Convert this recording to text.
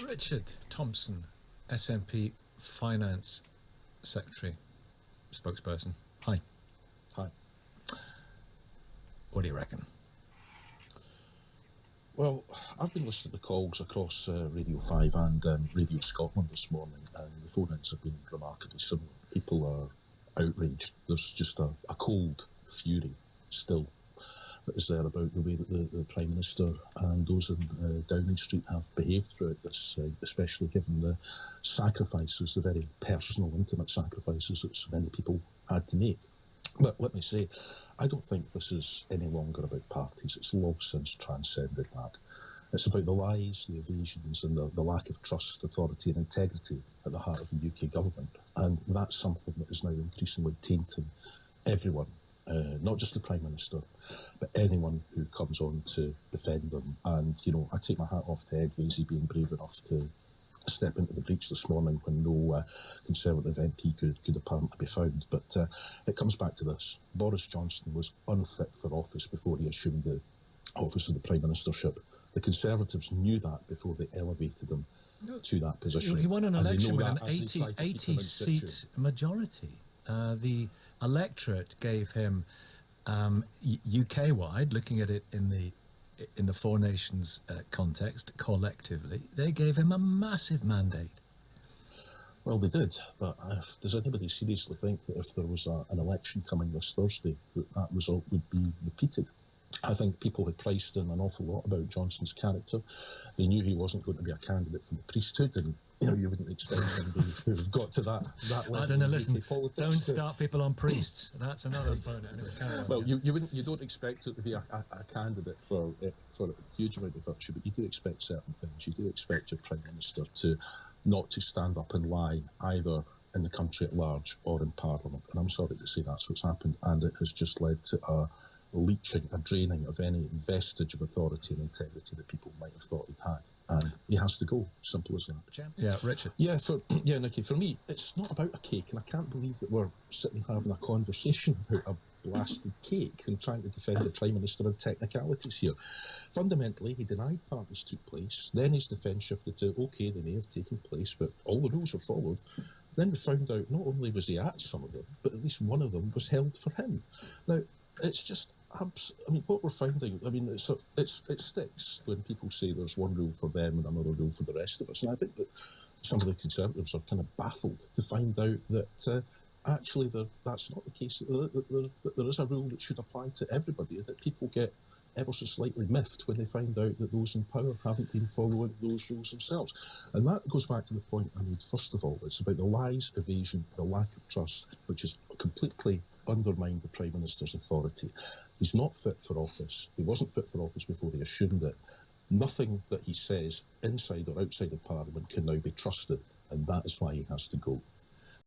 Richard Thomson, SNP Finance Secretary, spokesperson. Hi. Hi. What do you reckon? Well, I've been listening to calls across Radio 5 and Radio Scotland this morning, and the phone-ins have been remarkably similar. People are outraged. There's just a cold fury still that is there about the way that the Prime Minister and those in Downing Street have behaved throughout this, especially given the sacrifices, the very personal, intimate sacrifices that so many people had to make. But let me say, I don't think this is any longer about parties. It's long since transcended that. It's about the lies, the evasions and the lack of trust, authority and integrity at the heart of the UK government. And that's something that is now increasingly tainting everyone, not just the Prime Minister, but anyone who comes on to defend them. And, you know, I take my hat off to Ed Vaizey being brave enough to step into the breach this morning when no Conservative MP could apparently be found. But it comes back to this. Boris Johnson was unfit for office before he assumed the office of the Prime Ministership. The Conservatives knew that before they elevated him to that position. He won an election with an 80-seat majority. The electorate gave him, UK-wide, looking at it in the Four Nations context, collectively, they gave him a massive mandate. Well, they did, but does anybody seriously think that if there was an election coming this Thursday, that result would be repeated? I think people had priced in an awful lot about Johnson's character. They knew he wasn't going to be a candidate for the priesthood, and you wouldn't expect somebody who have got to that level. I don't know. Listen, don't start people on priests. That's another phone. Well, you don't expect it to be a candidate for a huge amount of virtue, but you do expect certain things. You do expect your Prime Minister not to stand up and lie either in the country at large or in Parliament. And I'm sorry to say that's what's happened, and it has just led to a leaching, a draining of any vestige of authority and integrity that people might have thought he'd had. And he has to go. Simple as that. Yeah, Richard. Yeah, Nicky, for me, it's not about a cake, and I can't believe that we're sitting having a conversation about a blasted cake and trying to defend the Prime Minister on technicalities here. Fundamentally, he denied parties took place. Then his defence shifted to, OK, they may have taken place, but all the rules were followed. Then we found out not only was he at some of them, but at least one of them was held for him. Now, it's just... what we're finding, it sticks when people say there's one rule for them and another rule for the rest of us. And I think that some of the Conservatives are kind of baffled to find out that actually that's not the case. That there is a rule that should apply to everybody, that people get ever so slightly miffed when they find out that those in power haven't been following those rules themselves. And that goes back to the point I made. First of all, it's about the lies, evasion, the lack of trust, which is completely undermined the Prime Minister's authority. He's not fit for office. He wasn't fit for office before he assumed it. Nothing that he says inside or outside of Parliament can now be trusted, and that is why he has to go.